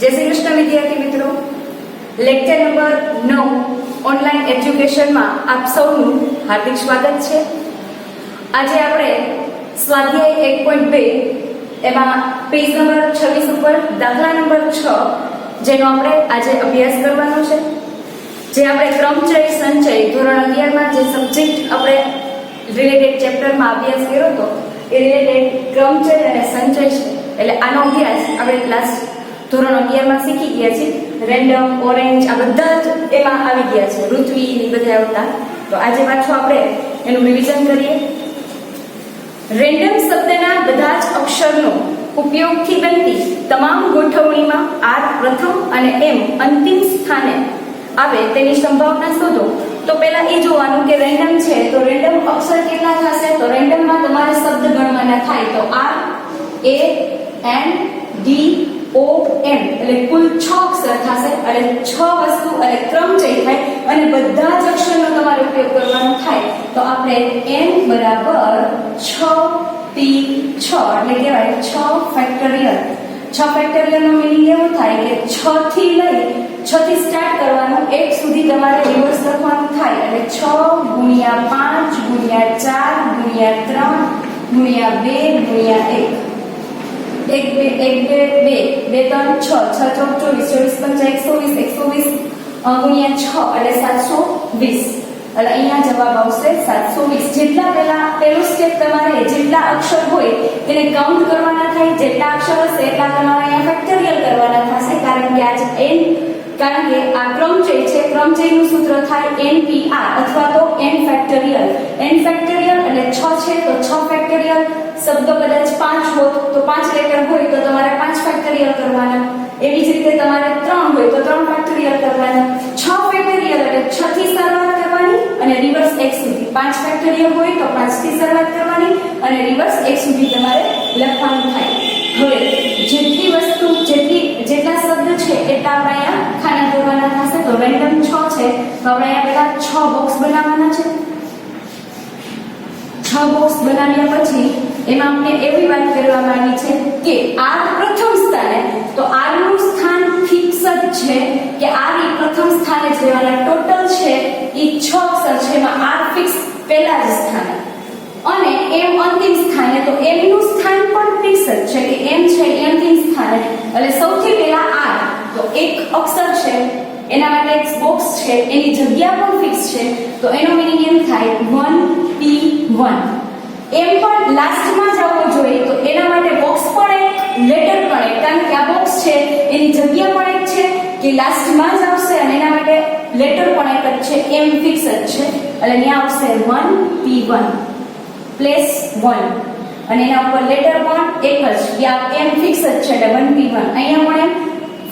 जय श्री कृष्ण विद्यार्थी मित्रों, लेक्चर नंबर 9 ऑनलाइन एज्युकेशन में आप सौનું हार्दिक स्वागत है। आज આપણે સ્વાધ્યાય 1.2 એમાં પેજ નંબર 26 ઉપર દાખલા નંબર 6 જેનો આપણે આજે અભ્યાસ કરવાનો છે। જે આપણે ક્રમચય સંચય ધોરણ 11 માં જે સબ્જેક્ટ આપણે રિલેટેડ ચેપ્ટર માં અભ્યાસ કર્યો હતો એ રિલેટેડ ક્રમચય અને સંચય છે। એટલે આનો અભ્યાસ આપણે ક્લાસ ધોરણ 11 માં શીખી ગયા છીએ। રેન્ડમ, ઓરેન્જ આ બધા જ એમાં આવી ગયા છે, ઋત્વી ની બધા આવતા। તો આજે પાછું આપણે એનું રિવિઝન કરીએ। રેન્ડમ શબ્દના બધા જ અક્ષરનો ઉપયોગથી બનતી તમામ ગોઠવણીમાં આર પ્રથમ અને એમ અંતિમ સ્થાને આવે તેની સંભાવના શોધો। તો પહેલા એ જોવાનું કે રેન્ડમ છે તો રેન્ડમ અક્ષર કેટલા થશે। તો રેન્ડમમાં તમારે શબ્દ ગણવાના થાય તો આર, એ, એન, ડી, ઓ, એમ એટલે કુલ 6 અક્ષર થશે અને 6 વસ્તુ અને ક્રમચય થાય અને બધા જ અક્ષરનો તમારે ઉપયોગ કરવાનો થાય। તો આપણે n બરાબર 6p6 એટલે કહેવાય 6 ફેક્ટોરિયલ। 6 ફેક્ટોરિયલ નો મીનિંગ એવું થાય કે 6 થી લઈ 6 થી સ્ટાર્ટ કરવાનું 1 સુધી તમારે રિવર્સ લખવાનું થાય એટલે 6 ગુણ્યા 5 ગુણ્યા 4 ગુણ્યા 3 ગુણ્યા 2 ગુણ્યા 1 1 2 2 3 6 6 24 24 120 ગુણ્યા 6 એટલે 720 એટલે અહીંયા જવાબ આવશે 720। જેટલા પહેલું સ્ટેપ તમારે જેટલા અક્ષર હોય એને કાઉન્ટ કરવાના થાય, જેટલા અક્ષર હશે એટલા તમારે અહીંયા ફેક્ટોરિયલ કરવાના થશે કારણ કે આ ક્રમચય છે। ક્રમચયનું સૂત્ર થાય npr અથવા તો n ફેક્ટોરિયલ। n ફેક્ટોરિયલ એટલે 6 છે તો 6 ફેક્ટોરિયલ। શબ્દો કદાચ 5 હોત તો 5 લેટર હોય તો તમારે 5 ફેક્ટોરિયલ કરવાના। એવી જ રીતે તમારે 3 હોય તો 3 ફેક્ટોરિયલ કરવાના। 6 ફેક્ટોરિયલ એટલે 6 થી શરૂઆત કરવાની અને રિવર્સ 1 સુધી। 5 ફેક્ટોરિયલ હોય તો 5 થી શરૂઆત કરવાની અને રિવર્સ 1 સુધી તમારે લખવાનું થાય। હવે જેટલી વસ્તુ જેટલા શબ્દ છે એટલા આપણે અહીંયા ખાના દોરવાના થશે। તો રેન્ડમ 6 છે તો આપણે અહીંયા પહેલા 6 બોક્સ બનાવવાના છે। 6 બોક્સ બનાવ્યા પછી એમાં આપણે એવી વાત કરવા માંગી છે કે આર પ્રથમ સ્થાને, તો આર નું સ્થાન ફિક્સ જ છે કે આર એ પ્રથમ સ્થાને જ રહેવાના। ટોટલ છે એ 6 અક્ષર છે એમાં આર ફિક્સ પહેલા જ સ્થાને અને એમ અંતિમ સ્થાને। તો એમ નું સ્થાન પણ ફિક્સ જ છે કે એમ છે એ અંતિમ સ્થાને એટલે સૌથી પહેલા આર તો એક અક્ષર છે એના માટે એક બોક્સ છે એની જગ્યા પણ ફિક્સ છે તો એનો મીનિંગ એમ થાય 1p1। એમ પણ લાસ્ટમાં જ આવવો જોઈએ તો એના માટે બોક્સ પણ એક, લેટર પણ એક, કારણ કે આ બોક્સ છે એની જગ્યા પણ એક છે કે લાસ્ટમાં જ આવશે અને એના માટે લેટર પણ એક જ છે, એમ ફિક્સ જ છે એટલે અહીંયા આવશે 1p1 પ્લસ 1 અને એના ઉપર લેટર પણ એક જ કે આ એમ ફિક્સ જ છે એટલે 1p1। અહીંયા પણ એમ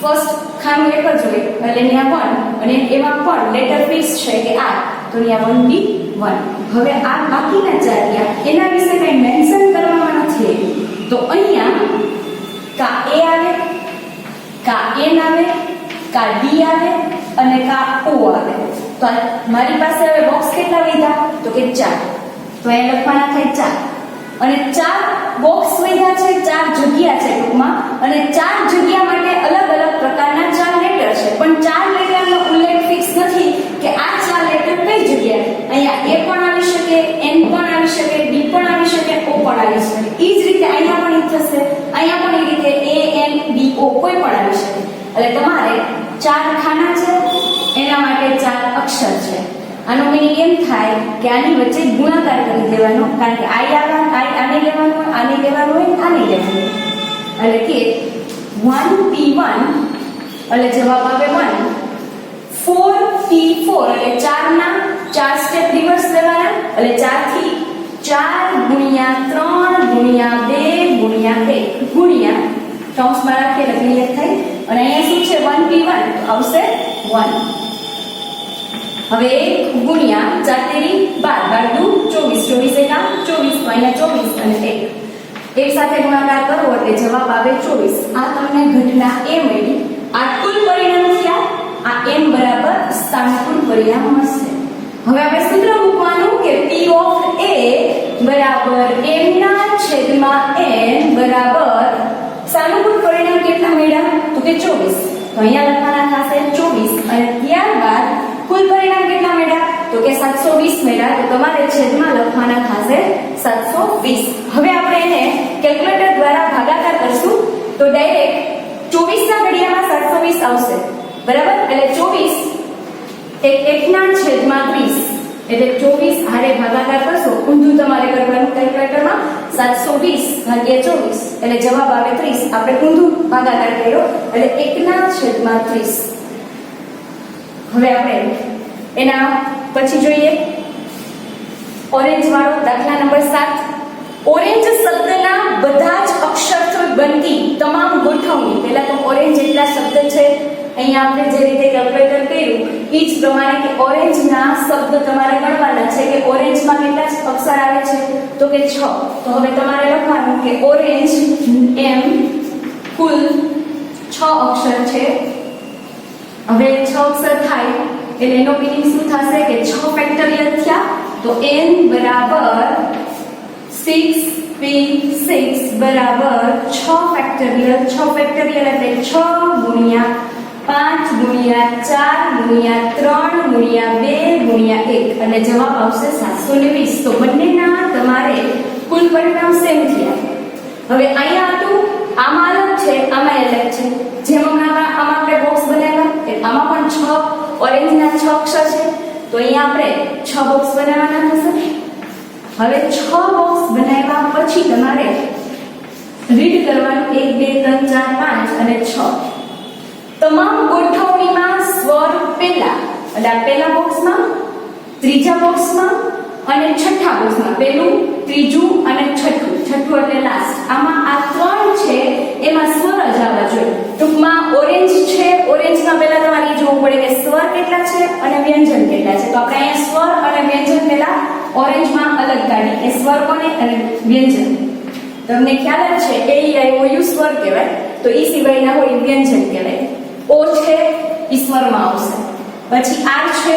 ફર્સ્ટ ખાનું એક જ હોય એટલે અહીંયા 1 અને એમાં પણ લેટર ફિક્સ છે કે આ તો અહીંયા 1p1। હવે આ બાકીના 4 રહ્યા એના વિશે કંઈ મેન્શન કરવામાં નથી તો અહીંયા કા એ આવે, કા એન આવે, કા ડી આવે અને કા ઓ આવે। તો મારી પાસે હવે બોક્સ કેટલા વધ્યા તો કે 4 તો એ લખવાના થાય 4 અને 4 બોક્સ વધ્યા છે, 4 જગ્યા છે ટૂંકમાં અને 4 જગ્યા માટે અલગ અલગ પ્રકારના 4 લેટર છે પણ 4 લેટરનો ઉલ્લેખ ફિક્સ નથી કે આ 4 લેટર કઈ જગ્યાએ। અહીંયા એ પણ આવી શકે, એન પણ આવી શકે, ડી પણ આવી શકે, ઓ પણ આવી શકે। એ જ રીતે અહીંયા પણ એ થશે, અહીંયા પણ એ રીતે એ, એન, ડી, ઓ કોઈ પણ આવી શકે એટલે તમારે 4 ખાના છે એના માટે 4 અક્ષર છે। આનો મીનિંગ એમ થાય કે આની વચ્ચે ગુણાકાર કરી દેવાનો કારણ કે આને લેવાનું હોય, આને લેવાનું હોય, આને લેવાનું હોય એટલે કે 1p1 એટલે જવાબ આવે 1। 4p4 એટલે 4 ના 4 સ્ટેપ રિવર્સ લેવાના એટલે 4 થી 4 ગુણ્યા 3 ગુણ્યા 2 ગુણ્યા 1 ગુણ્યા કૌંસમાં રાખીએ એટલે ક્લિયર થાય અને અહીંયા શું છે 1p1 તો આવશે 1। હવે 1 ગુણ્યા 4 તેરી 12 12 દુ 24 24 એકા 24 તો અહીંયા 24 અને 1 એક સાથે ગુણાકાર કરવો એટલે જવાબ આવે 24। આ તમને ઘટના એ મળી। આ કુલ પરિણામ થયા, આ m બરાબર સાનુકૂળ પરિણામ મળશે। હવે આપણે સૂત્ર મૂકવાનું કે p ઓફ a બરાબર m ના છેદમાં n બરાબર સાનુકૂળ પરિણામ કેટલા મળ્યા તો કે 24. તો અહીંયા લખવાના થશે 24 અને ત્યારબાદ કુલ પરિણામ કેટલા મળ્યા તો કે 720 મળ્યા. તો તમારે છેદમાં લખવાના થશે 720. હવે આપણે એને કેલ્ક્યુલેટર દ્વારા ભાગાકાર કરશું તો ડાયરેક્ટ 24 ના ઘડિયામાં 720 આવશે બરાબર. એટલે 24 1 ના છેદમાં 30 એટલે 24 હારે ભાગાકાર કરશો ઊંધું તમારે કરવાનું કેલ્ક્યુલેટરમાં 720 ભાગ્યા 24 એટલે જવાબ આવે 30. આપણે ઊંધું ભાગાકાર કર્યો એટલે 1 ના છેદમાં 30. હવે આપણે એના પછી જોઈએ ઓરેન્જ વાળો દાખલા નંબર 7. ઓરેન્જ શબ્દના બધા જ અક્ષરથી બનતી તમામ ગોઠવણી. પહેલા તો ઓરેન્જ એટલા શબ્દ છે અહીંયા આપણે જે રીતે કેલ્ક્યુલેટર કર્યું એ જ પ્રમાણે કે ઓરેન્જના શબ્દ તમારે ગણવાના છે કે ઓરેન્જમાં કેટલા અક્ષર આવે છે તો કે 6. તો હવે તમારે લખવાનું કે ઓરેન્જ એમ કુલ 6 અક્ષર છે. હવે 6 અક્ષર થાય એટલે એનો મીનિંગ શું થશે કે 6 ફેક્ટોરિયલ થયા. તો n બરાબર 6p6 બરાબર 6 ફેક્ટોરિયલ. 6 ફેક્ટોરિયલ એટલે 6 ગુણ્યા 5 ગુણ્યા 4 ગુણ્યા 3 ગુણ્યા 2 ગુણ્યા 1 એટલે જવાબ આવશે 720. તો બંનેના તમારે કુલ પરિણામ સેમ થયા. હવે અહીંયા હતું આમાં અલગ છે આમાં અલગ છે. જેમ આમાં આપણે બોક્સ બનાવ્યા આમાં પણ 6 ઓરેન્જના 6 અક્ષર છે તો અહીંયા આપણે 6 બોક્સ બનાવવાના થશે. હવે 6 બોક્સ બનાવ્યા પછી તમારે રીડ કરવાનું 1 2 3 4 5 અને 6. તમામ ગોઠવણીમાં સ્વર પહેલા એટલે આ પહેલા બોક્સમાં ત્રીજા બોક્સમાં અને છઠ્ઠા બોક્સમાં પહેલું ત્રીજું અને છઠ્ઠું એટલે લાસ્ટ. આમાં આ 3 છે એમાં સ્વર જ આવવા જોઈએ. ટૂંકમાં ઓરેન્જ છે ઓરેન્જમાં પહેલા તમારે જોવું પડે કે સ્વર કેટલા છે અને વ્યંજન કેટલા છે. તો આપણે અહીંયા સ્વર અને વ્યંજન પહેલા ઓરેન્જમાં અલગ કાઢી કે સ્વર કોને અને વ્યંજન. તમને ખ્યાલ જ છે એ આવ્યો યુ સ્વર કહેવાય તો ઈ સિવાયના હોય વ્યંજન કહેવાય. ઓ છે ઈ સ્વરમાં આવશે પછી આર છે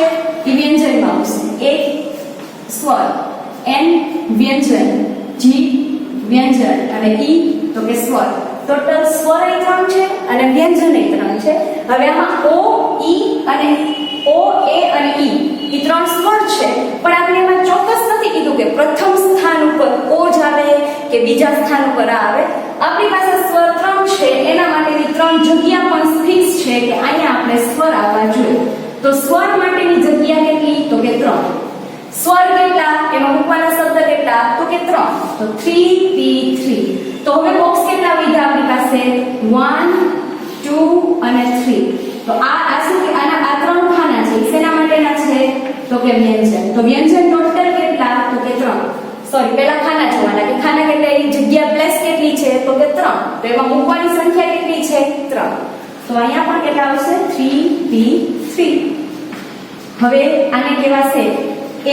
ઈ વ્યંજનમાં આવશે. એ સ્વર એન વ્યંજન જી વ્યંજન અને ઈ તો કે સ્વર. ટોટલ સ્વર એ 3 છે અને વ્યંજન એ 3 છે. હવે આમાં ઓ ઈ અને ઓ એ અને ઈ ઈ 3 સ્વર છે પણ આપણે એમાં ચોક્કસ નથી કીધું કે પ્રથમ સ્થાન ઉપર ઓ જ આવે કે બીજા સ્થાન ઉપર આ આવે. આપણી પાસે સ્વર 3 છે એના માટેની 3 જગ્યા પણ ફિક્સ છે કે અહીંયા આપણે સ્વર આવવા જોઈએ. તો સ્વર માટેની જગ્યા કેટલી તો કે 3. સ્વર કેટલા એમાં મૂકવાના શબ્દ કેટલા તો કે 3. તો 3p3. તો હવે બોક્સ કેટલા વિધા આપણી પાસે 1 2 અને 3. તો આ શું કે આના આ 3 ખાના છે શેના માટેના છે તો કે વ્યંજન. તો વ્યંજન ટોટલ કેટલા તો કે 3. સોરી પહેલા ખાના જોવાના કે ખાના કેટલા એની જગ્યા પ્લેસ કેટલી છે તો કે 3. તો એમાં મૂકવાની સંખ્યા કેટલી છે 3. તો અહીંયા પણ કેટલા આવશે 3p3. હવે આને કહેવાશે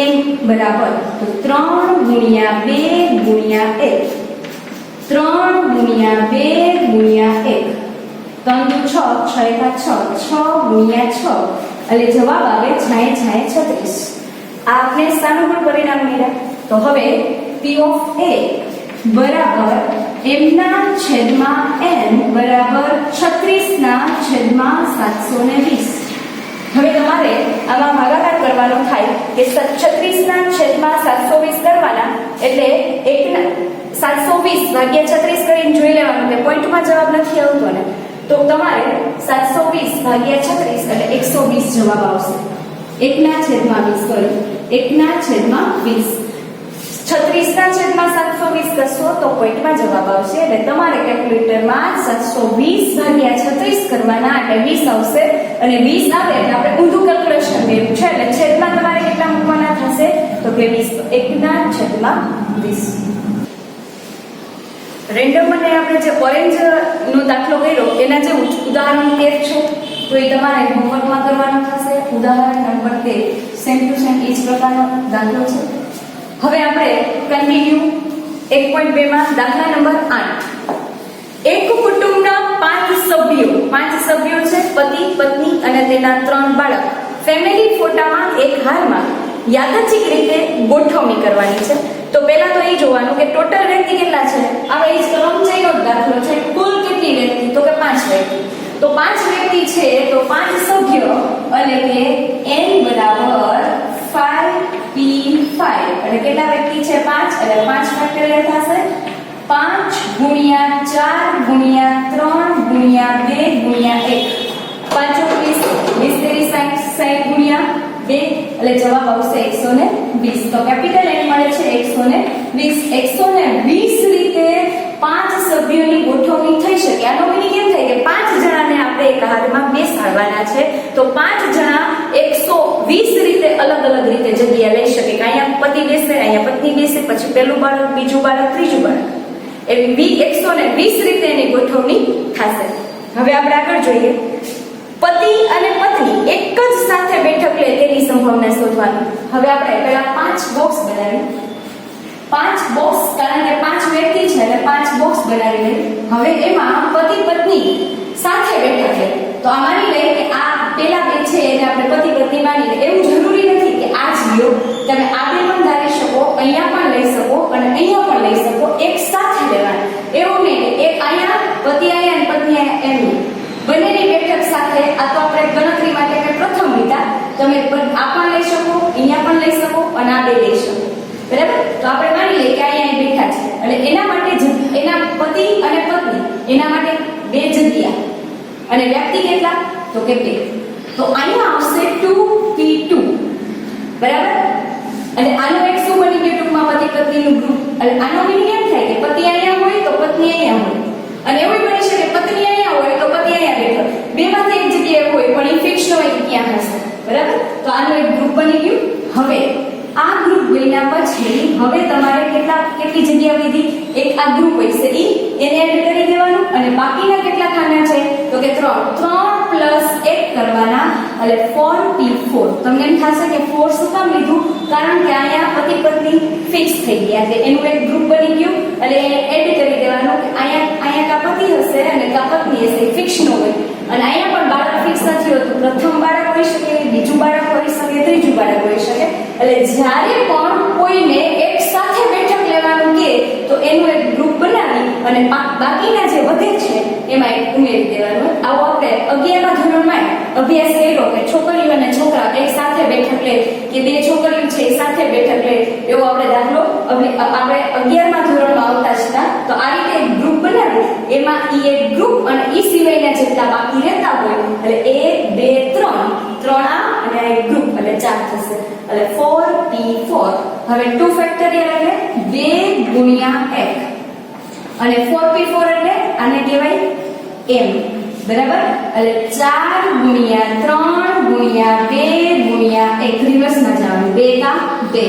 m બરાબર તો 3 ગુણ્યા 2 ગુણ્યા 1 3 ગુણ્યા 2 ગુણ્યા 1 3 દુ 6 6 એકા 6 6 ગુણ્યા 6 એટલે જવાબ આવે 6 36. આપને સ્થાનો પર પરિણામ મળ્યા. તો હવે p of a બરાબર m ના છેદમાં n બરાબર 36 ના છેદમાં 720. હવે તમારે આમાં ભાગાકાર કરવાનો થાય કે 36 ના છેદમાં 720 કરવાના એટલે 720 ભાગ્યા 36 કરીને જોઈ લેવાનું કે પોઈન્ટમાં જવાબ નથી આવતો ને તો તમારે 720 ભાગ્યા 36 એટલે 120 જવાબ આવશે. 1 ના છેદમાં 20 સોરી 1 ના છેદમાં 20 36 ના છેદમાં 720 કરશો તો પોઈન્ટમાં જવાબ આવશે. એટલે તમારે કેલ્ક્યુલેટરમાં 720 ભાગ્યા 36 કરવાના એટલે 20 આવશે અને 20 આવે એટલે આપણે ઊંધું કેલ્ક્યુલેશન કર્યું છે એટલે છેદમાં તમારે કેટલા મૂકવાના થશે તો કે 20. 1 ના છેદમાં 20. રેન્ડમ અને આપણે જે ઓરેન્જ નો દાખલો કર્યો એના જે ઉદાહરણ 13 છે તો એ તમારે હોમવર્કમાં કરવાનો થશે. ઉદાહરણ નંબર 13 સેમ ટુ સેમ એ જ પ્રકારનો દાખલો છે. હવે આપણે કન્ટિન્યુ 1.2 માં દાખલા નંબર 8. એક કુટુંબના 5 સભ્યો છે પતિ પત્ની અને તેના 3 બાળક. ફેમિલી ફોટામાં એક હારમાં યાદચ્છિક રીતે ગોઠવણી કરવાની છે. તો પહેલા તો એ જોવાનું કે ટોટલ વ્યક્તિ કેટલા છે. હવે એ જ કર્મચારીનો દાખલો છે. કુલ કેટલી વ્યક્તિ તો કે 5 વ્યક્તિ. તો 5 વ્યક્તિ છે તો 5 સભ્યો અને કે n બરાબર 5p5 અને કેટલા વ્યક્તિ છે 5 એટલે 5 ફેક્ટોરિયલ થશે 5 ગુણ્યા 4 ગુણ્યા 3 ગુણ્યા 2 ગુણ્યા 1 5 20 20 60 ગુણ્યા 2 એટલે જવાબ આવશે 120 તો કેપિટલ N મળે છે 120 120 રીતે 5 સભ્યોની ગોઠવણી થઈ શકે આનો મીનિંગ એમ થાય કે 5 જણાને આપણે એક હારમાં બેસાડવાના છે તો 5 જણા 120 રીતે અલગ અલગ રીતે જગ્યા લઈ શકે કે અહીંયા પતિ બેસે અહીંયા પત્ની બેસે પછી પહેલું બાળક બીજું બાળક ત્રીજું બાળક એવી 120 રીતે એની ગોઠવણી થશે હવે આપણે આગળ જોઈએ પતિ અને પત્ની એક જ સાથે બેઠક લે તેની સંભાવના શોધવાની હવે આપણે પહેલા 5 બોક્સ બનાવી 5 બોક્સ કારણ કે 5 વ્યક્તિ છે એટલે 5 બોક્સ બનાવી લઈએ હવે એમાં પતિ પત્ની સાથે બેઠક લે તો આ માની લઈએ કે આ પેલા બે છે એને આપણે પતિ પત્ની માની લઈએ એવું જરૂરી નથી કે આ જ લ્યો તમે આ બે પણ ધારી શકો અહીંયા પણ લઈ શકો અને અહીંયા પણ લઈ શકો એક સાથે લેવાના એવું નહીં એક અહીંયા પતિ અહીંયા અને પત્ની અહીંયા એમ બંનેની બેઠક સાથે આ તો આપણે ગણતરી માટે કે પ્રથમ લીધા તમે આ પણ લઈ શકો અહીંયા પણ લઈ શકો અને આ બે લઈ શકો બરાબર તો આપણે માની લઈએ કે અહીંયા બેઠા છે અને એના માટે એના પતિ અને પત્ની એના માટે બે જગ્યા અને વ્યક્તિ કેટલા તો કે બે તો અહીંયા આવશે 2p2 બરાબર અને આનો એક શું બની ગયું ટૂંકમાં પતિ પત્નીનું ગ્રુપ અને આનો મીનિંગ એમ થાય કે પતિ અહીંયા હોય તો પત્ની અહીંયા હોય અને એવું બની શકે પત્ની અહીંયા હોય તો પતિ અહીંયા બેઠો બેમાંથી એક જગ્યાએ હોય પણ એ ફિક્સ હોય કે ક્યાં હશે બરાબર તો આનો એક ગ્રુપ બની ગયું હવે આ ગ્રુપ બન્યા પછી હવે તમારે કેટલી જગ્યા લીધી એક આ ગ્રુપ હશે એને એડ કરી દેવાનું અને બાકીના કેટલા ખાના છે તો કે 3 1 કરવાના એટલે 4p4 તમને એમ થશે કે 4 શું કામ લીધું કારણ કે અહીંયા પતિ પત્ની ફિક્સ થઈ ગયા કે એનું એક ગ્રુપ બની ગયું એટલે એને એડ કરી દેવાનું કે અહીંયા કા પતિ હશે અને કા પત્ની હશે ફિક્સ ન હોય અને અહીંયા પણ બાળક ફિક્સ નથી હોતું પ્રથમ બાળક હોઈ શકે બીજું બાળક હોઈ શકે ત્રીજું બાળક હોઈ શકે એટલે જ્યારે પણ કોઈને એક સાથે બેઠક લેવાનું કે તો એનું એક ગ્રુપ બનાવી અને બાકીના જે વધે છે એમાં એક ઉમેરી દેવાનું આવો આપણે 11મા ધોરણમાં અભ્યાસ કર્યો કે છોકરીઓ અને છોકરા એક સાથે બેઠક લે કે બે છોકરીઓ છે સાથે બેઠક લે એવો આપણે દાખલો આપણે 11મા ધોરણમાં આવતા હતા તો આ રીતે એક ગ્રુપ બનાવી એમાં એક ગ્રુપ અને સિવાયના જેટલા બાકી રહેતા હોય એટલે 1 2 3 આ અને આ એક ગ્રુપ એટલે 4 થશે એટલે 4p4 હવે 2 ફેક્ટોરિયલ એટલે 2 ગુણ્યા 1 અને 4p4 એટલે આને કહેવાય m બરાબર એટલે 4 ગુણ્યા 3 ગુણ્યા 2 ગુણ્યા 1 રિવર્સમાં જવાનું 2 કા 2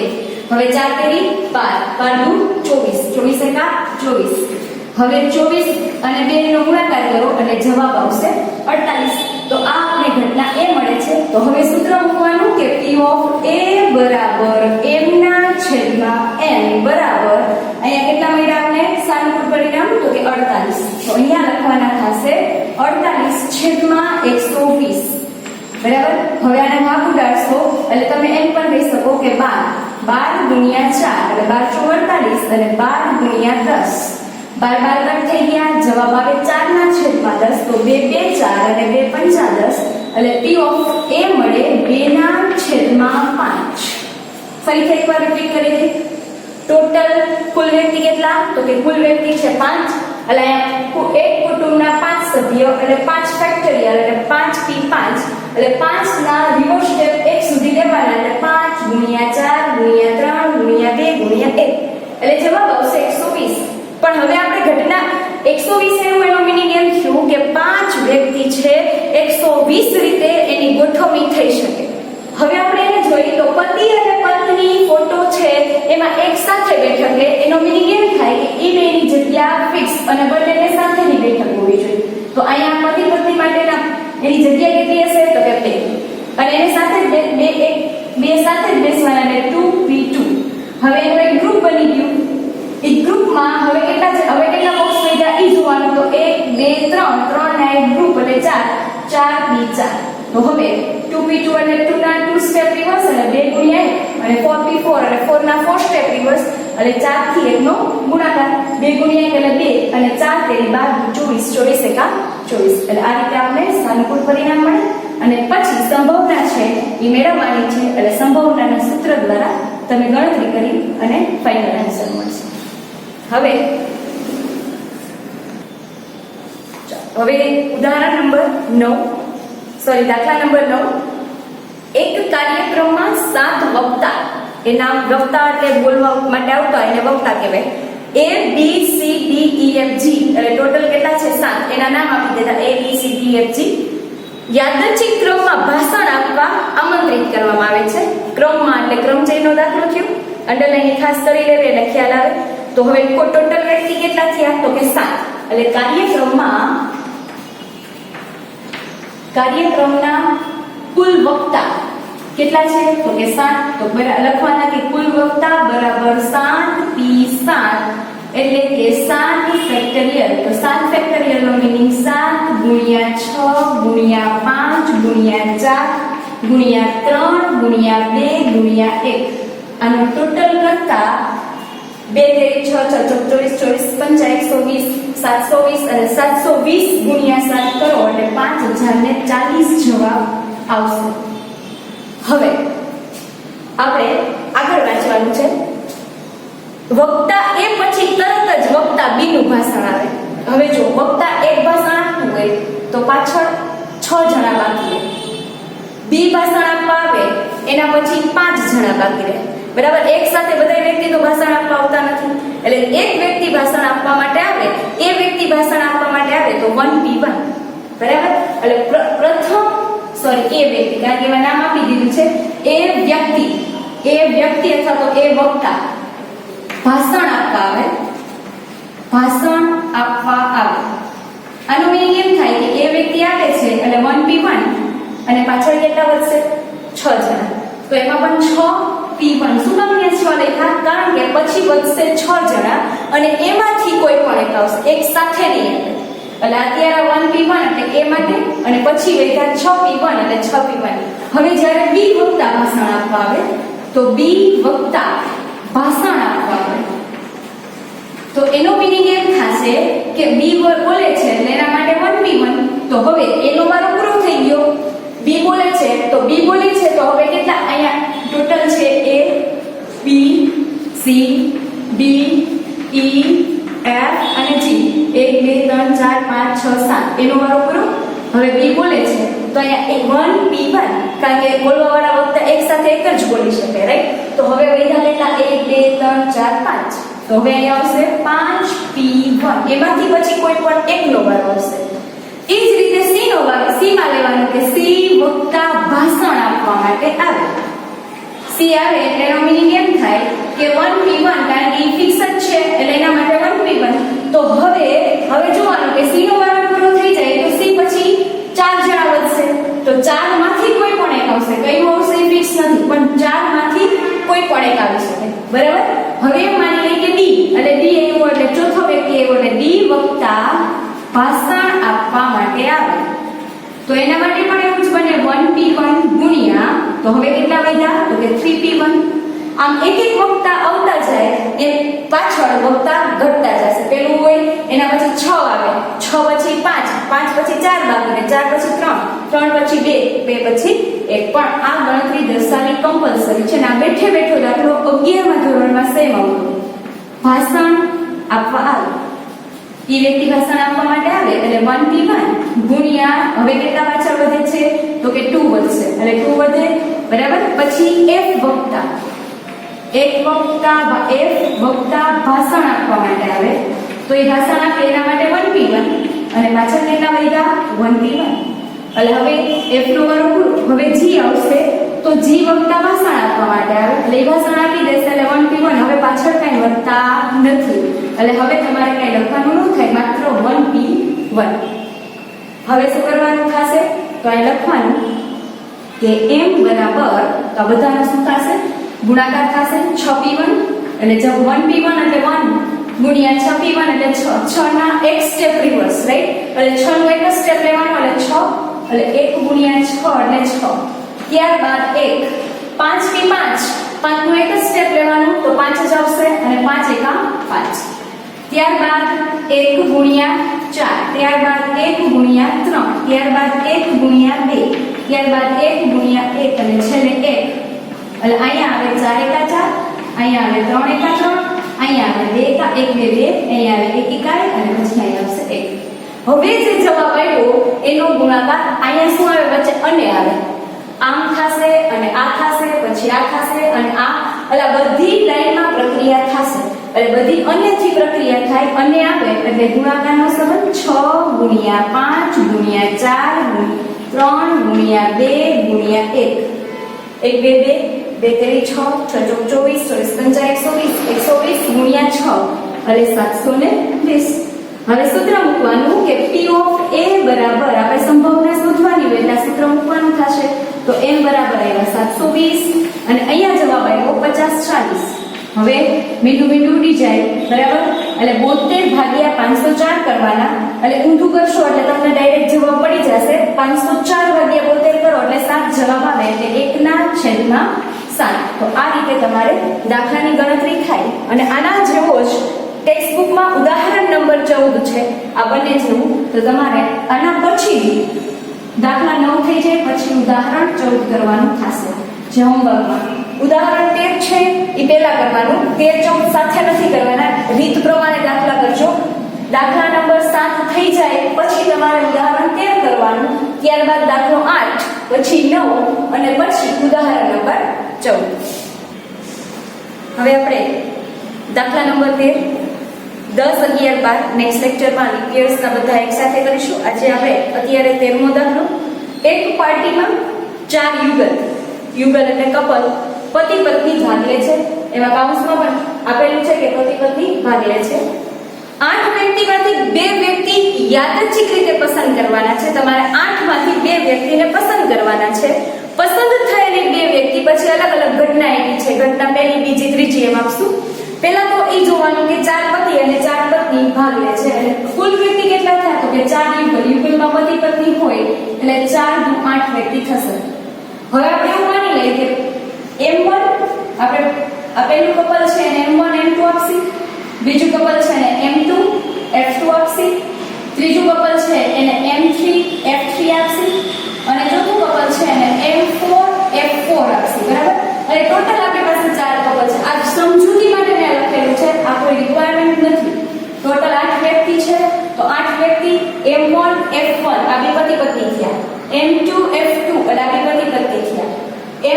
હવે 4 તેરી 12 24 એકા 24 હવે 24 અને 2 નો ગુણાકાર કરો અને જવાબ આવશે 48 તો આ આપણે ઘટના એ મળે છે તો હવે સૂત્ર મૂકવાનું કે p ઓફ a બરાબર m ના છેદમાં n બરાબર અહીંયા કેટલા મળ્યા આપણે સાનુકૂળ પરિણામ તો કે 48 તો અહીંયા લખવાના થશે 48 છેદમાં 120 બરાબર હવે આને ભાગ ઉડાડશો એટલે તમે એમ પણ કહી શકો કે 12 ગુણ્યા 4 એટલે 12 48 અને 12 ગુણ્યા 10 12 કટ થઈ ગયા જવાબ આવે 4 ના છેદમાં 10 તો 2 2 4 અને 2 5 10 એટલે p ઓફ a મળે 2 ના છેદમાં 5 ફરીથી એકવાર રિપીટ કરી દઈએ ટોટલ કુલ વ્યક્તિ કેટલા તો કે કુલ વ્યક્તિ છે 5 એટલે એક કુટુંબના 5 સભ્યો એટલે 5 ફેક્ટોરિયલ એટલે 5p5 એટલે 5 ના રિવર્સ સ્ટેપ 1 સુધી લેવાના એટલે 5 ગુણ્યા 4 ગુણ્યા 3 ગુણ્યા 2 ગુણ્યા 1 એટલે જવાબ આવશે 120 પણ હવે આપણે ઘટના 120 એવું એનો મીનિંગ એમ થયું કે 5 વ્યક્તિ છે 120 રીતે એની ગોઠવણી થઈ શકે હવે આપણે એને જોઈએ તો પતિ અને પત્ની ફોટો છે એમાં એક સાથે બેઠક લે એનો મીનિંગ એમ થાય કે એ બેની જગ્યા ફિક્સ અને બંનેને સાથેની બેઠક હોવી જોઈએ તો અહીંયા પતિ પત્ની માટેના એની જગ્યા કેટલી હશે તો કે 2 અને એની સાથે બે સાથે જ બેસવાના એટલે 2p2 હવે એનું એક ગ્રુપ બની ગયું એ ગ્રુપમાં હવે કેટલા બોક્સ વધ્યા એ જોવાનું તો 1 2 3 ના એક ગ્રુપ એટલે 4p4 તો હવે 2p2 એટલે 2 ના 2 સ્ટેપ રિવર્સ એટલે 2 ગુણ્યા 1 અને 4p4 એટલે 4 ના 4 સ્ટેપ રિવર્સ એટલે 4 થી 1 નો ગુણાકાર 2 ગુણ્યા 1 એટલે 2 અને 4 તેરી 12 24 એકા 24 એટલે આ રીતે આપણે સાનુકૂળ પરિણામ મળે અને પછી સંભાવના છે એ મેળવવાની છે એટલે સંભાવનાના સૂત્ર દ્વારા તમે ગણતરી કરી અને ફાઇનલ આન્સર મળશે. હવે ઉદાહરણ નંબર 9 દાખલા નંબર 9 એક કાર્યક્રમમાં 7 વક્તા એ નામ વક્તા એટલે બોલવા માટે આવતા એને વક્તા કહેવાય. A B C D E F G એટલે ટોટલ કેટલા છે 7 એના નામ આપી દીધા A B C D E F G. યાદચ્છિક ક્રમમાં ભાષણ આપવા આમંત્રિત કરવામાં આવે છે. ક્રમમાં એટલે ક્રમચયનો દાખલો થયો, અંડરલાઈન ખાસ કરી લેવી એટલે ખ્યાલ આવે. તો હવે ટોટલ વ્યક્તિ કેટલા થયા તો કે 7 એટલે કાર્યક્રમના કુલ વક્તા કેટલા છે તો કે 7. તો લખવાના કે કુલ વક્તા બરાબર 7 P7 એટલે કે 7 ફેક્ટોરિયલ. તો 7 ફેક્ટોરિયલ નો મીનિંગ 7 ગુણ્યા 6 ગુણ્યા 5 ગુણ્યા 4 ગુણ્યા 3 ગુણ્યા 2 ગુણ્યા 1. આનો ટોટલ કરતા 2 6 6 24 24 5 120 720 અને 720 ગુણ્યા 7 કરો એટલે 5040 જવાબ આવશે. હવે આપણે આગળ વાંચવાનું છે. વક્તા એ પછી તરત જ વક્તા બી નું ભાષણ આવે. હવે જો વક્તા એક ભાષણ આપતું હોય તો પાછળ 6 જણા બાકી રહે. બી ભાષણ આપવા આવે એના પછી 5 જણા બાકી રહે. બરાબર, એક સાથે બધા વ્યક્તિ તો ભાષણ આપવા આવતા નથી. એટલે એક વ્યક્તિ ભાષણ આપવા માટે આવે, એ વ્યક્તિ ભાષણ આપવા માટે આવે તો 1P1. બરાબર, એટલે પ્રથમ એ વ્યક્તિ, કારણ કે એમાં નામ આપી દીધું છે એ વ્યક્તિ અથવા તો એ વક્તા ભાષણ આપવા આવે. આનો મીનિંગ એમ થાય કે એ વ્યક્તિ આવે છે એટલે 1P1 અને પાછળ કેટલા વધશે 6 જણા. તો એમાં પણ 6P1 શું કામ અહીંયા 6 લખ્યા? કારણ કે પછી વધશે 6 જણા અને એમાંથી કોઈ પણ એક આવશે, એક સાથે નહીં આવે. એટલે અત્યારે 1P1 એટલે એ માટે અને પછી વધ્યા 6P1 એટલે 6P1. હવે જ્યારે બી વક્તા ભાષણ આપવા આવે તો બી વક્તા ભાષણ આપવા આવે તો એનો મીનિંગ એમ થશે કે બી બોલે છે એટલે એના માટે 1P1. તો હવે એનો વારો પૂરો થઈ ગયો. બી બોલે છે તો હવે કેટલા અહીંયા ટોટલ છે A B C D E F અને G 1 2 3 4 5 6 7 એનો વારો પૂરો. હવે બી બોલે છે તો અહીંયા 1P1 કારણ કે બોલવા વાળા વખતે એક સાથે એક જ બોલી શકે, રાઈટ? તો હવે વધ્યા કેટલા 1 2 3 4 5. તો હવે અહીંયા આવશે 5P1. એમાંથી પછી કોઈ પણ એકનો વારો આવશે. એ જ રીતે સી માં લેવાનું કે સી વક્તા ભાષણ આપવા માટે આવે. સી આવે એટલે એનો મીનિંગ એમ થાય કે 1P1 કારણ કે ફિક્સ જ છે એટલે એના માટે 1P1. તો હવે જોવાનું કે સી નો વારો પૂરો થઈ જાય તો સી પછી 4 જણા વધશે. તો 4 માંથી કોઈ પણ એક આવશે. કયું આવશે ફિક્સ નથી, પણ 4 માંથી કોઈ પણ એક આવી શકે. બરાબર, હવે માની લઈએ કે ડી એટલે ડી આવ્યો એટલે ચોથો વ્યક્તિ આવ્યો એટલે ડી વક્તા ભાષણ આપવા માટે આવે. તો એના માટે પણ એવું જ બને 1P1 ગુણ્યા તો હવે કેટલા વધ્યા તો કે 3P1. આમ એક વક્તા આવતા જાય એ પાછળ વક્તા ઘટતા જશે. પેલું હોય એના પછી 6 આવે, 6 પછી 5, 5 પછી 4 બાકી રહે, 4 પછી 3, 3 પછી 2, 2 પછી 1. પણ આ ગણતરી દર્શાવવી કમ્પલસરી છે. ના બેઠો દાખલો 11મા ધોરણમાં સેમ આવતો. ભાષણ આપવા આવે એ વ્યક્તિ ભાષણ આપવા માટે આવે એટલે 1P1 ગુણ્યા હવે કેટલા પાછળ વધે છે તો કે 2 વધશે એટલે 2 વધે. બરાબર, પછી F વક્તા ભાષણ આપવા માટે આવે તો એ ભાષણ આપે એના માટે 1P1 અને પાછળ કેટલા વધ્યા 1P1. એટલે હવે F નો વારો પૂરો. હવે G આવશે તો G વક્તા ભાષણ આપવા માટે આવે એટલે એ ભાષણ આપી દેશે એટલે 1P1. હવે પાછળ કઈ વધતા નથી એટલે હવે તમારે કઈ લખવાનું ન થાય, માત્ર 1P1. હવે શું કરવાનું થશે તો અહીં લખવાનું કે m બરાબર તો બધાનો શું થશે ગુણાકાર થશે 6P1 એટલે જબ 1P1 એટલે 1 ગુણ્યા 6P1 એટલે 6 ના એક સ્ટેપ રિવર્સ, રાઈટ? એટલે 6 નું એક સ્ટેપ લેવાનું એટલે 6 એટલે 1 ગુણ્યા 6 એટલે 6. ત્યારબાદ 1 5P5 5 નું એક સ્ટેપ લેવાનું તો 5 જ આવશે અને 5 એકા 5. ત્યારબાદ 1 ગુણ્યા 4, ત્યારબાદ 1 ગુણ્યા 3, ત્યારબાદ 1 ગુણ્યા 2, ત્યારબાદ 1 ગુણ્યા 1 અને છેલ્લે 1. એટલે અહીંયા આવે 4 એકા 4, અહીંયા આવે 3 એકા 3, અહીંયા આવે 2 એકા 1 2 2, અહીંયા આવે 1 એકા 1 અને પછી અહીંયા આવશે 1. હવે જે જવાબ આવ્યો એનો ગુણાકાર અહીંયા શું આવે વચ્ચે અને આવે, આમ થશે અને આ થશે, પછી આ થશે અને આ, એટલે બધી લાઈનમાં પ્રક્રિયા થશે, એટલે બધી અન્યથી પ્રક્રિયા થાય અને આવે એટલે ગુણાકારનો સંબંધ 6 ગુણ્યા 5 ગુણ્યા 4 3 ગુણ્યા 2 ગુણ્યા 1. 1 2 2 2 3 6 6 24 24 120 ગુણ્યા 6 એટલે 720. હવે સૂત્ર મૂકવાનું કે P ઓફ A બરાબર આપણે સંભાવના શોધવાની હોય એટલે સૂત્ર મૂકવાનું થશે. તો M બરાબર આવ્યા 720 અને અહીંયા જવાબ આવ્યો 50 40. હવે મીંડું ઉડી જાય બરાબર, એટલે 72 ભાગ્યા 504 કરવાના, એટલે ઊંધું કરશો એટલે તમને ડાયરેક્ટ જવાબ પડી જશે. 504 ભાગ્યા 72 કરો એટલે 7 જવાબ આવે, એટલે 1/7. તો આ રીતે તમારે દાખલાની ગણતરી થાય. અને આના જેવો જ ટેક્સ્ટબુકમાં ઉદાહરણ નંબર 14 છે આ બંને જેવું, તો તમારે આના પછી દાખલા 9 થઈ જાય પછી ઉદાહરણ 14 કરવાનું થશે. જે હોમવર્કમાં ઉદાહરણ 13 છે એ પહેલા કરવાનું, 13 14 સાથે નથી કરવાના, રીત પ્રમાણે દાખલા કરજો. દાખલા નંબર 7 થઈ જાય પછી તમારે ઉદાહરણ 13 કરવાનું, ત્યારબાદ દાખલો 8, પછી 9 અને પછી ઉદાહરણ નંબર 14. હવે આપણે દાખલા નંબર 13 10 11 12 નેક્સ્ટ લેક્ચરમાં લિપિયર્સના બધા એક સાથે કરીશું. આજે આપણે અત્યારે 13મો દાખલો. એક પાર્ટીમાં 4 યુગલ એટલે કપલ પતિ પત્ની ભાગ લે છે. એમાં કાઉન્સમાં પણ આપેલું છે કે પતિ પત્ની ભાગ લે છે. 8 વ્યક્તિમાંથી 2 વ્યક્તિ યાદચ્છિક રીતે પસંદ કરવાના છે. તમારે 8 માંથી 2 વ્યક્તિને પસંદ કરવાના છે. પસંદ થયેલી 2 વ્યક્તિ પછી અલગ અલગ ઘટના એવી છે, ઘટના પહેલી બીજી ત્રીજી એમ આપશું. પહેલા તો એ જોવાનું કે 4 પતિ અને 4 પત્ની ભાગ લે છે, એટલે કુલ વ્યક્તિ કેટલા થયા તો કે 4 યુગલમાં પતિ પત્ની હોય એટલે 4 દુ 8 વ્યક્તિ થશે. હવે આપણે એવું માની લઈએ કે M1 આપણે આપેલું કપલ છે એને M1 M2 આપસી, બીજું કપલ છે એને M2 F2 આપસી, ત્રીજું કપલ છે એને M3 F3 આપસી અને ચોથું કપલ છે એને M4 F4 આપસી. બરાબર, એટલે ટોટલ આપણી પાસે 4 કપલ છે. આ સમજૂતી માટે મેં લખેલું છે, આ કોઈ રિક્વાયરમેન્ટ નથી. ટોટલ 8 વ્યક્તિ છે તો 8 વ્યક્તિ M1 F1 આ બે પતિ પત્ની થયા, M2 F2 એટલે આ બે પતિ પત્ની થયા,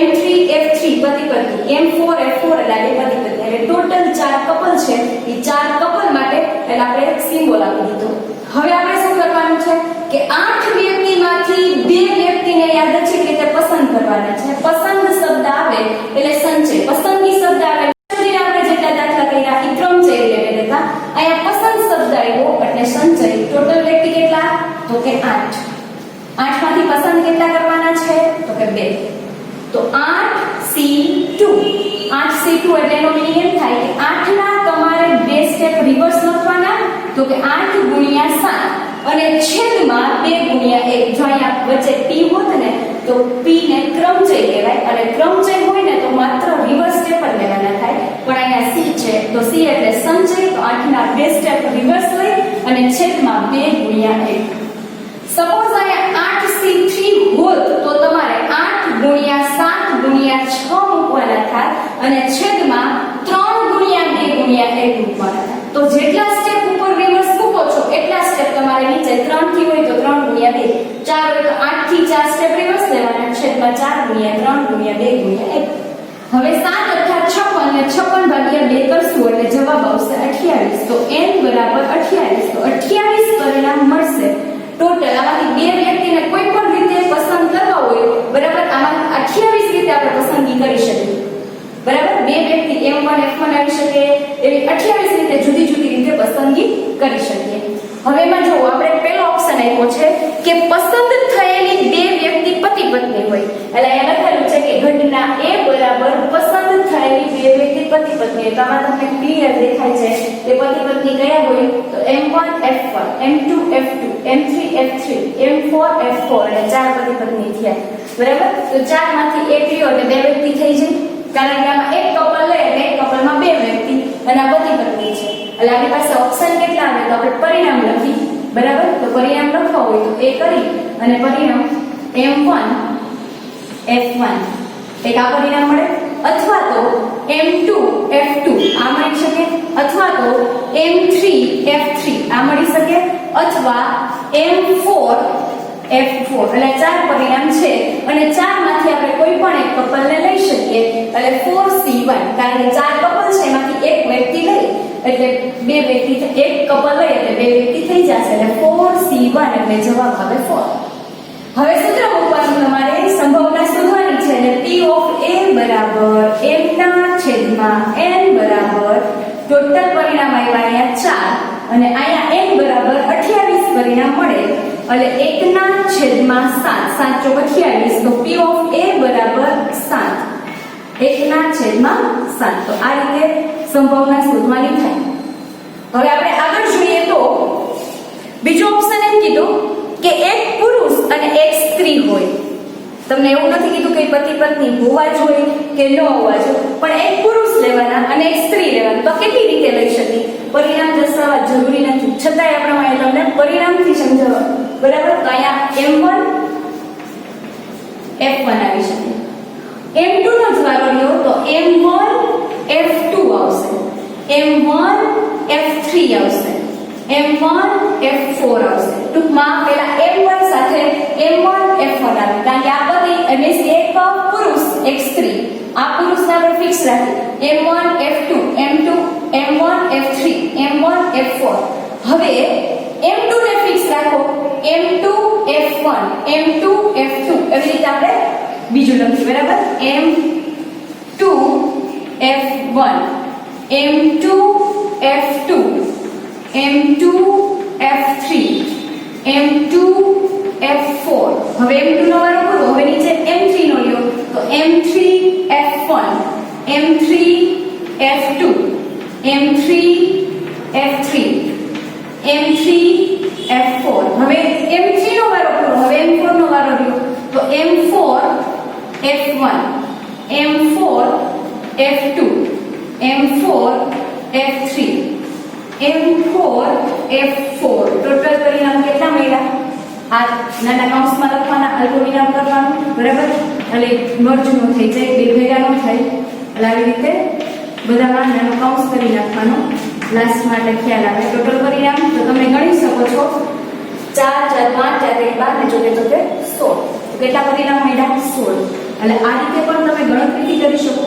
M3 F3 પતિ પત્ની, M4 F4 એટલે આ બે પતિ પત્ની. એટલે ટોટલ 4 કપલ છે. એ 4 કપલ માટે એટલે આપણે સિમ્બોલ આપી દીધો. હવે આપણે શું કરવાનું છે કે 8 વ્યક્તિમાંથી 2 વ્યક્તિને યાદચ્છિક રીતે પસંદ કરવાના છે. પસંદ શબ્દ આવે એટલે સંચય, પસંદગી શબ્દ આવે આપણે જેટલા દાખલા કર્યા એ ક્રમચય રિલેટેડ હતા. અહીંયા પસંદ શબ્દ આવ્યો એટલે સંચય. ટોટલ વ્યક્તિ કેટલા તો કે 8. 8 માંથી પસંદ કેટલા કરવાના છે તો કે 2. તો 8C2 એટલે એનો મીનિંગ એમ થાય કે 8 ના તમારે 2 સ્ટેપ રિવર્સ લખવાના, તો કે 8 ગુણ્યા 7 અને છેદમાં 2 ગુણ્યા 1. જો અહીંયા વચ્ચે P હોત ને તો P ને ક્રમચય કહેવાય, અને ક્રમચય હોય ને તો માત્ર રિવર્સ સ્ટેપ જ લેવાના થાય. પણ અહીંયા C છે તો C એટલે સંચય, તો 8 ના 2 સ્ટેપ રિવર્સ લઈ અને છેદમાં 2 ગુણ્યા 1. સપોઝ અહીંયા 8C3 હોત તો તમારે 8 ગુણ્યા 7 ગુણ્યા 6 મૂકવાના થાય અને છેદમાં 3 ગુણ્યા 2 ગુણ્યા 1 મૂકવાના થાય. તો જેટલા સ્ટેપ ઉપર રિવર્સ મૂકો છો એટલા સ્ટેપ તમારે નીચે 3 થી હોય તો 3 ગુણ્યા 2, 4 હોય તો 8 થી 4 સ્ટેપ રિવર્સ લેવાના, છેદમાં 4 ગુણ્યા 3 ગુણ્યા 2 ગુણ્યા 1. હવે 7 અર્થાત 56 ને 56 ભાગ્યા 2 કરશું એટલે જવાબ આવશે 28. તો n બરાબર 28. તો 28 પરિણામ મળશે. ટોટલ આમાંથી 2 વ્યક્તિને કોઈ પણ રીતે પસંદ કરવા હોય બરાબર, આમાં 28 રીતે આપણે પસંદગી કરી શકીએ. બરાબર, 2 વ્યક્તિ M1 F1 આવી શકે એવી 28 રીતે જુદી જુદી રીતે પસંદગી કરી શકીએ. હવે એમાં જો આપણે પહેલો ઓપ્શન આપ્યો છે કે પસંદ થયેલી 2 વ્યક્તિ પતિ પત્ની હોય, એટલે અહીંયા લખેલું છે કે ઘટના A બરાબર પસંદ થયેલી 2 વ્યક્તિ પતિ પત્ની. તો આમાં તમને ક્લિયર દેખાય છે કે પતિ પત્ની કયા હોય તો M1 F1 M2 F2 M3 F3 M4 F4 અને 4 પતિ પત્ની થયા. બરાબર, તો 4 માંથી 1 લ્યો એટલે 2 વ્યક્તિ થઈ જાય, કારણ કે આમાં એક કપલ લે એટલે એક કપલમાં 2 વ્યક્તિ અને આ પતિ પત્ની છે. એટલે આપણી પાસે ઓપ્શન કેટલા આવે તો આપણે પરિણામ લખી બરાબર. તો પરિણામ લખવા હોય તો એ કરી અને પરિણામ m1 f1 એક આ પરિણામ મળે, અથવા તો m2 f2 આ મળી શકે, અથવા તો m3 f3 આ મળી શકે, અથવા m4 f4. એટલે ચાર પરિણામ છે અને ચારમાંથી આપણે કોઈ પણ એક કપલને લઈ શકીએ. એટલે 4c1 કારણ કે ચાર કપલ છે એમાંથી એક વ્યક્તિ લઈ એટલે બે વ્યક્તિ, એક કપલ લઈ એટલે બે વ્યક્તિ થઈ જશે. એટલે 4c1 એટલે જવાબ આવે 4. હવે સૂત્ર મૂકવાનું તમારે, સંભાવના શોધવાની છે. એટલે p ઓફ a બરાબર m ના છેદમાં n બરાબર ટોટલ પરિણામ આવ્યા અહીંયા 4 અને અહીંયા n બરાબર 28 પરિણામ મળે. એટલે 1 ના છેદમાં 7 7 ચોક 28 તો p ઓફ a બરાબર 7 1 ના છેદમાં 7. તો આ રીતે સંભાવના શોધવાની થાય. હવે આપણે આગળ જોઈએ તો બીજો ઓપ્શન એમ કીધું કે એક પુરુષ અને એક સ્ત્રી હોય. તમને એવું નથી કીધું કે પતિ પત્ની હોવા જોઈએ કે ન હોવા જોઈએ, પણ એક પુરુષ લેવાના અને એક સ્ત્રી લેવાના. તો કેટલી રીતે લઈ શકીએ? પરિણામ દર્શાવવા જરૂરી નથી, છતાંય આપણે અહીંયા તમને પરિણામથી સમજાવવા. બરાબર. તો અહીંયા m1 f1 આવી શકે. m2 નો જ વારો લ્યો તો m1 f2 આવશે, m1 f3 આવશે, m1 f4 આવશે. ટૂંકમાં પહેલા m1 સાથે m1 f1 આવે કારણ કે આ પતિ એટલે એક પુરુષ એક સ્ત્રી. આ પુરુષને આપણે ફિક્સ રાખી m1 f2 m2 m1 f3 m1 f4. હવે m2 ને ફિક્સ રાખો m2 f1 m2 f2 એવી રીતે આપણે બીજું લખીએ. બરાબર. m2 f1 m2 f2 m2 f3 m2 f4. હવે m2 નો વારો પૂરો. હવે નીચે m3 નો લ્યો તો m3 f1 m3 f2 m3 f3 m3 f4. હવે m3 નો વારો પૂરો. હવે m4 નો વારો લ્યો તો m4 f1 m4 f2 m4 f3 m4 f4. Total પરિણામ કેટલા મળ્યા? આ નાના કૌંસમાં લખવાના, અલ્પ વિરામ કરવાનું. બરાબર. એટલે મર્જ નો થઈ જાય, બે ભેગા ન થાય. એટલે આવી રીતે બધામાં નાનો કૌંસ કરી નાખવાનો. લાસ્ટ માટે ખ્યાલ આવે. ટોટલ પરિણામ તો તમે ગણી શકો છો 4 4 5 4 12 ને જોડે જોડે 16. કેટલા પરિણામ મળ્યા? 16. એટલે આ રીતે પણ તમે ગણતરી કરી શકો.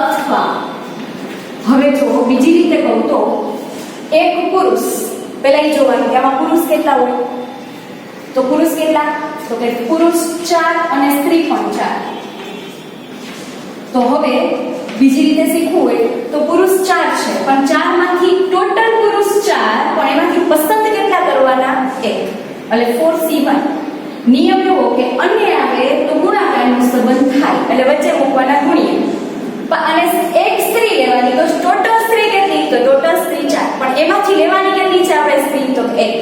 અથવા હવે જો બીજી રીતે કહું તો એક પુરુષ, પહેલા એ જોવાનું કે આમાં પુરુષ કેટલા હોય. તો પુરુષ કેટલા? તો કે પુરુષ 4 અને સ્ત્રી પણ 4. તો હવે બીજી રીતે શીખવું હોય તો પુરુષ 4 છે પણ 4 માંથી ટોટલ પુરુષ 4 પણ એમાંથી પસંદ કેટલા કરવાના? 1. એટલે 4c1. નિયમ એવો કે અન્ય આવે તો ગુણાકારનો સંબંધ થાય એટલે વચ્ચે મૂકવાના ગુણ્યા. અને એક સ્ત્રી લેવાની તો ટોટલ સ્ત્રી કેટલી? તો ટોટલ સ્ત્રી 4 પણ એમાંથી લેવાની કેટલી છે આપણે સ્ત્રી? તો 1.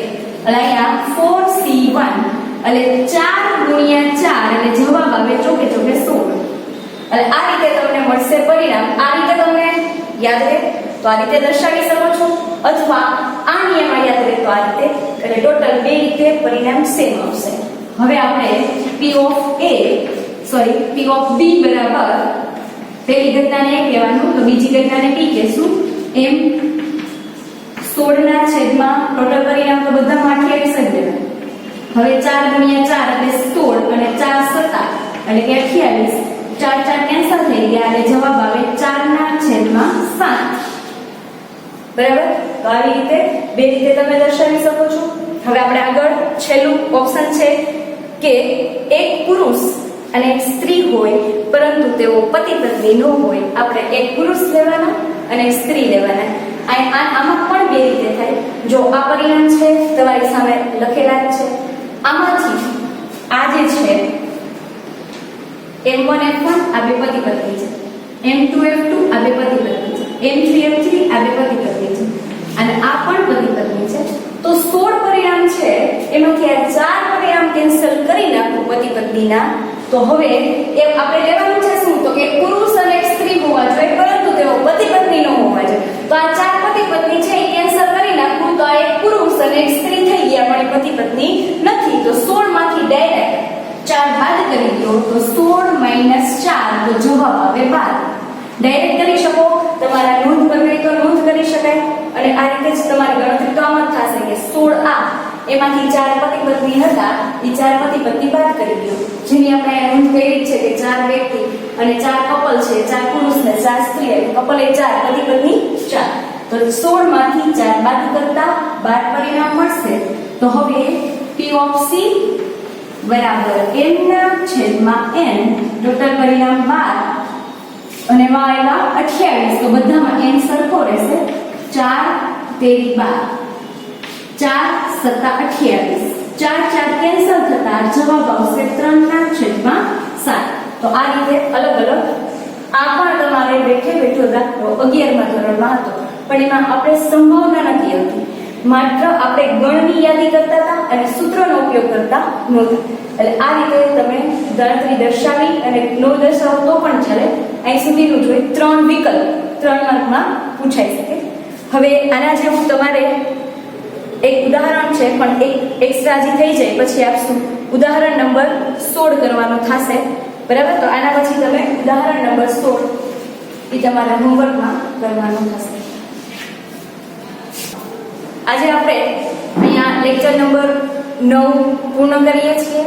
એટલે અહીંયા 4c1 એટલે 4 ગુણ્યા 4 એટલે જવાબ આવે ચોકે ચોકે 16. એટલે આ રીતે તમને મળશે પરિણામ. આ રીતે તમને યાદ રહે તો આ રીતે દર્શાવી શકો છો, અથવા આ નિયમ યાદ રહે તો આ રીતે. એટલે ટોટલ બે રીતે પરિણામ સેમ આવશે. હવે આપણે p ઓફ b બરાબર પહેલી ઘટનાને a કહેવાનું તો બીજી ઘટનાને b કહેશું. એમ 16 ના છેદમાં ટોટલ પરિણામ તો બધામાં 28 જ દેવાય. હવે 4 ગુણ્યા 4 એટલે 16 અને 4 7 એટલે કે 28. 4 4 કેન્સલ થઈ ગયા એટલે જવાબ આવે 4 ના છેદમાં 7. બરાબર. તો આવી રીતે બે રીતે તમે દર્શાવી શકો છો. હવે આપણે આગળ છેલ્લું ઓપ્શન છે કે એક પુરુષ અને એક સ્ત્રી હોય પરંતુ તેઓ પતિ પત્ની ન હોય. આપણે એક પુરુષ લેવાના અને એક સ્ત્રી લેવાના. આમાં પણ બે રીતે થાય. જો આ પરિણામ છે તમારી સામે લખેલા જ છે. આમાંથી આ જે છે m1 f1 આ બે પતિ પત્ની છે, m2 f2 આ બે પતિ પત્ની છે, m3 f3 આ બે પતિ પત્ની છે અને આ પણ પતિ પત્ની છે. તો 16 પરિણામ છે એમાંથી આ 4 પરિણામ કેન્સલ કરી નાખું પતિ પત્નીના. તો હવે એ આપણે લેવાનું છે શું? તો એક પુરુષ અને એક સ્ત્રી હોવા જોઈએ પરંતુ તેઓ પતિ પત્ની ન હોવા જોઈએ. તો આ 4 પતિ પત્ની છે એ કેન્સલ કરી નાખું તો આ એક પુરુષ અને એક સ્ત્રી થઈ ગયા પણ ડાયરેક્ટ કરી શકો, તમારા નોંધ કરવી તો નોંધ કરી શકાય અને આ રીતે જ તમારી ગણતરી તો આમ જ થશે કે 16 આ એમાંથી 4 પતિ પત્ની હતા, એ 4 પતિ પત્ની બાદ કરી દો, જેની આપણે નોંધ કરી છે કે 4 વ્યક્તિ અને 4 કપલ છે, 4 પુરુષ ને 4 સ્ત્રી, કપલ એ 4, પતિ પત્ની 4, તો 16 માંથી 4 બાદ કરતા 12 પરિણામ મળશે. તો હવે P of C બરાબર n ના છેદમાં n, ટોટલ પરિણામ 12 અને માં આવ્યા 28, તો બધામાં n સરખો રહેશે. 4 તેરી 12, 4 સત્તા 28, 4 4 કેન્સલ થતા જવાબ આવશે 3 ના છેદમાં 7. તો આ રીતે અલગ અલગ આ પણ તમારે બેઠે બેઠો દાખલો 11મા ધોરણમાં હતો, પણ એમાં આપણે સંભાવના નથી આવતી, માત્ર આપણે ગણની યાદી કરતા હતા અને સૂત્રનો ઉપયોગ કરતા નહોતા. એટલે આ રીતે તમે ગણતરી દર્શાવી અને નો દર્શાવો તો પણ ચાલે. અહીં સુધીનું જોઈ 3 વિકલ્પ 3 માર્કમાં પૂછાઈ શકે. હવે આના જેવું તમારે એક ઉદાહરણ છે, પણ એક એક્સ્ટ્રા જે થઈ જાય પછી આપશું. ઉદાહરણ નંબર 16 કરવાનો થશે, બરાબર? તો આના પછી તમે ઉદાહરણ નંબર 16 એ તમારા હોમવર્કમાં કરવાનું થશે. આજે આપણે અહીંયા લેક્ચર નંબર 9 પૂર્ણ કરીએ છીએ.